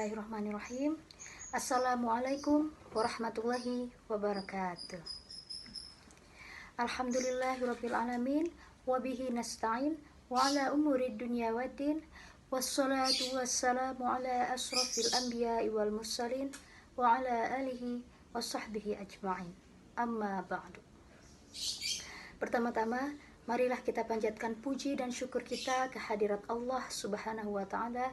Bismillahirrahmanirrahim. Assalamualaikum warahmatullahi wabarakatuh. Alhamdulillahirrabbilalamin. Wabihi nasta'in. Wa ala umurid dunya waddin. Wassalatu wassalamu ala asrafil anbiya'i wal mursalin. Wa ala alihi wa sahbihi ajma'in. Amma ba'du. Pertama-tama, marilah kita panjatkan puji dan syukur kita kehadirat Allah Subhanahu wa Ta'ala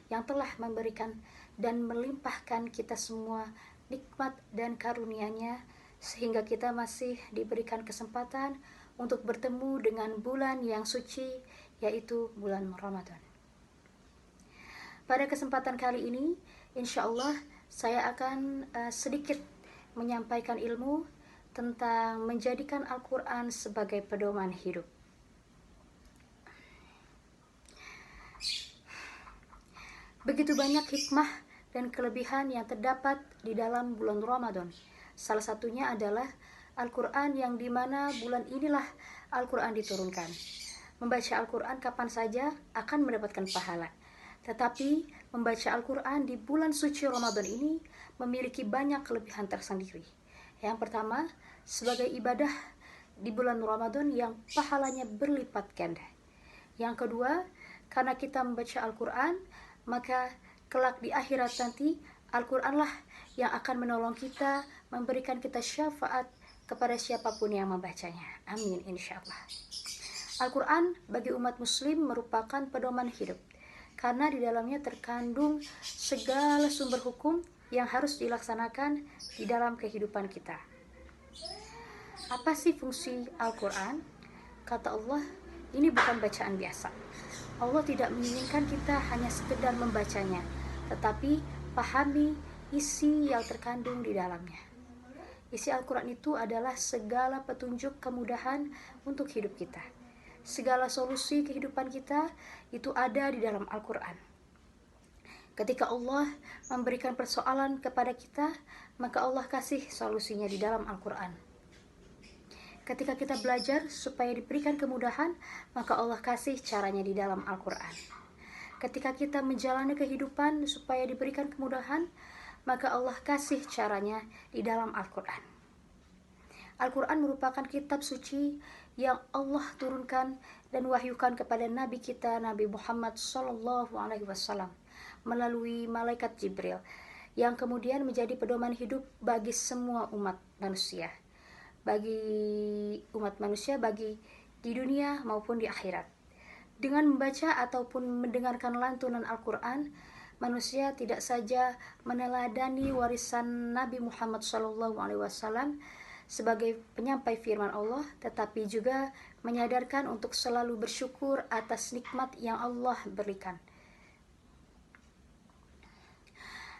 yang telah memberikan dan melimpahkan kita semua nikmat dan karunia-Nya sehingga kita masih diberikan kesempatan untuk bertemu dengan bulan yang suci, yaitu bulan Ramadan. Pada kesempatan kali ini, insya Allah saya akan sedikit menyampaikan ilmu tentang menjadikan Al-Quran sebagai pedoman hidup. Begitu banyak hikmah dan kelebihan yang terdapat di dalam bulan Ramadan. Salah satunya adalah Al-Quran, yang dimana bulan inilah Al-Quran diturunkan. Membaca Al-Quran kapan saja akan mendapatkan pahala. Tetapi membaca Al-Quran di bulan suci Ramadan ini memiliki banyak kelebihan tersendiri. Yang pertama, sebagai ibadah di bulan Ramadan yang pahalanya berlipat ganda. Yang kedua, karena kita membaca Al-Quran, maka kelak di akhirat nanti Al-Quranlah yang akan menolong kita, memberikan kita syafaat kepada siapapun yang membacanya. Amin, insyaallah. Al-Quran bagi umat muslim merupakan pedoman hidup, karena di dalamnya terkandung segala sumber hukum yang harus dilaksanakan di dalam kehidupan kita. Apa sih fungsi Al-Quran? Kata Allah, ini bukan bacaan biasa. Allah tidak menginginkan kita hanya sekedar membacanya, tetapi pahami isi yang terkandung di dalamnya. Isi Al-Quran itu adalah segala petunjuk kemudahan untuk hidup kita. Segala solusi kehidupan kita itu ada di dalam Al-Quran. Ketika Allah memberikan persoalan kepada kita, maka Allah kasih solusinya di dalam Al-Quran. Ketika kita belajar supaya diberikan kemudahan, maka Allah kasih caranya di dalam Al-Quran. Ketika kita menjalani kehidupan supaya diberikan kemudahan, maka Allah kasih caranya di dalam Al-Quran. Al-Quran merupakan kitab suci yang Allah turunkan dan wahyukan kepada Nabi kita, Nabi Muhammad SAW, melalui malaikat Jibril, yang kemudian menjadi pedoman hidup bagi semua umat manusia. Bagi umat manusia, bagi di dunia maupun di akhirat. Dengan membaca ataupun mendengarkan lantunan Al-Quran, manusia tidak saja meneladani warisan Nabi Muhammad SAW sebagai penyampai firman Allah, tetapi juga menyadarkan untuk selalu bersyukur atas nikmat yang Allah berikan.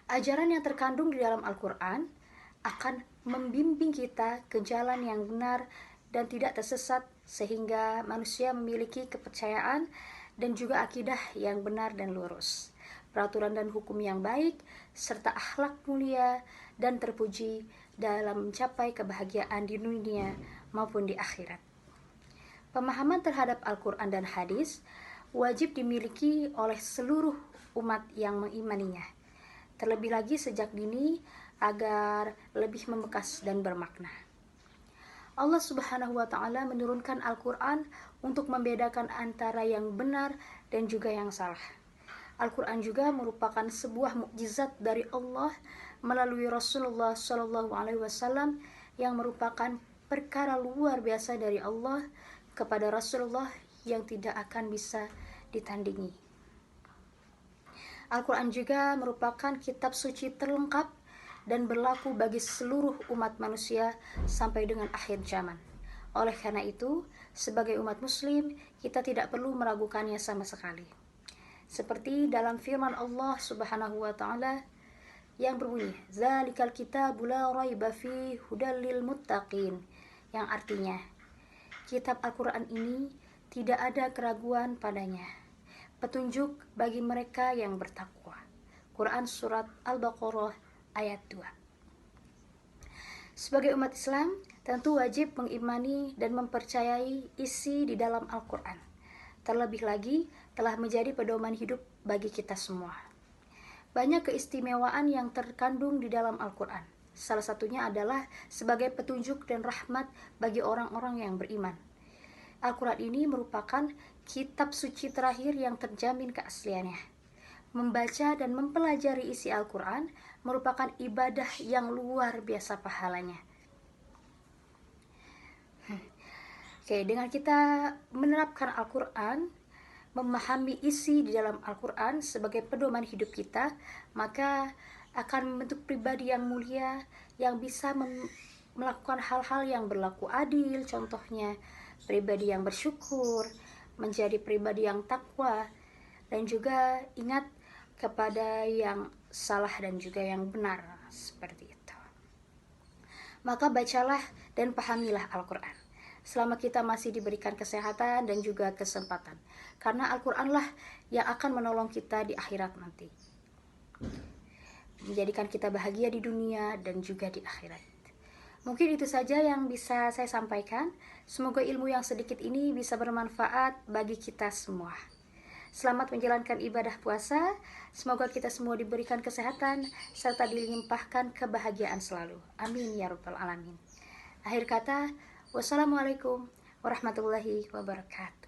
Ajaran yang terkandung di dalam Al-Quran akan membimbing kita ke jalan yang benar dan tidak tersesat, sehingga manusia memiliki kepercayaan dan juga akidah yang benar dan lurus, peraturan dan hukum yang baik, serta akhlak mulia dan terpuji dalam mencapai kebahagiaan di dunia maupun di akhirat. Pemahaman terhadap Al-Quran dan hadis wajib dimiliki oleh seluruh umat yang mengimaninya, terlebih lagi sejak dini, agar lebih membekas dan bermakna. Allah Subhanahu wa Ta'ala menurunkan Al-Quran untuk membedakan antara yang benar dan juga yang salah. Al-Quran juga merupakan sebuah mukjizat dari Allah melalui Rasulullah SAW, yang merupakan perkara luar biasa dari Allah kepada Rasulullah yang tidak akan bisa ditandingi. Al-Quran juga merupakan kitab suci terlengkap dan berlaku bagi seluruh umat manusia sampai dengan akhir zaman. Oleh karena itu, sebagai umat muslim, kita tidak perlu meragukannya sama sekali. Seperti dalam firman Allah Subhanahu wa Ta'ala yang berbunyi, "Dzalikal kitabu la raiba fihi hudal lil muttaqin," yang artinya, kitab Al-Quran ini tidak ada keraguan padanya, petunjuk bagi mereka yang bertakwa. Quran Surat Al-Baqarah ayat 2. Sebagai umat Islam, tentu wajib mengimani dan mempercayai isi di dalam Al-Quran. Terlebih lagi, telah menjadi pedoman hidup bagi kita semua. Banyak keistimewaan yang terkandung di dalam Al-Quran. Salah satunya adalah sebagai petunjuk dan rahmat bagi orang-orang yang beriman. Al-Quran ini merupakan kitab suci terakhir yang terjamin keasliannya. Membaca dan mempelajari isi Al-Quran merupakan ibadah yang luar biasa pahalanya. Oke, dengan kita menerapkan Al-Quran, memahami isi di dalam Al-Quran sebagai pedoman hidup kita, maka akan membentuk pribadi yang mulia, yang bisa melakukan hal-hal yang berlaku adil, contohnya pribadi yang bersyukur, menjadi pribadi yang takwa, dan juga ingat kepada yang salah dan juga yang benar, seperti itu. Maka bacalah dan pahamilah Al-Quran selama kita masih diberikan kesehatan dan juga kesempatan, karena Al-Quranlah yang akan menolong kita di akhirat nanti, menjadikan kita bahagia di dunia dan juga di akhirat. Mungkin itu saja yang bisa saya sampaikan. Semoga ilmu yang sedikit ini bisa bermanfaat bagi kita semua. Selamat menjalankan ibadah puasa. Semoga kita semua diberikan kesehatan serta dilimpahkan kebahagiaan selalu. Amin ya rabbal alamin. Akhir kata, wassalamualaikum warahmatullahi wabarakatuh.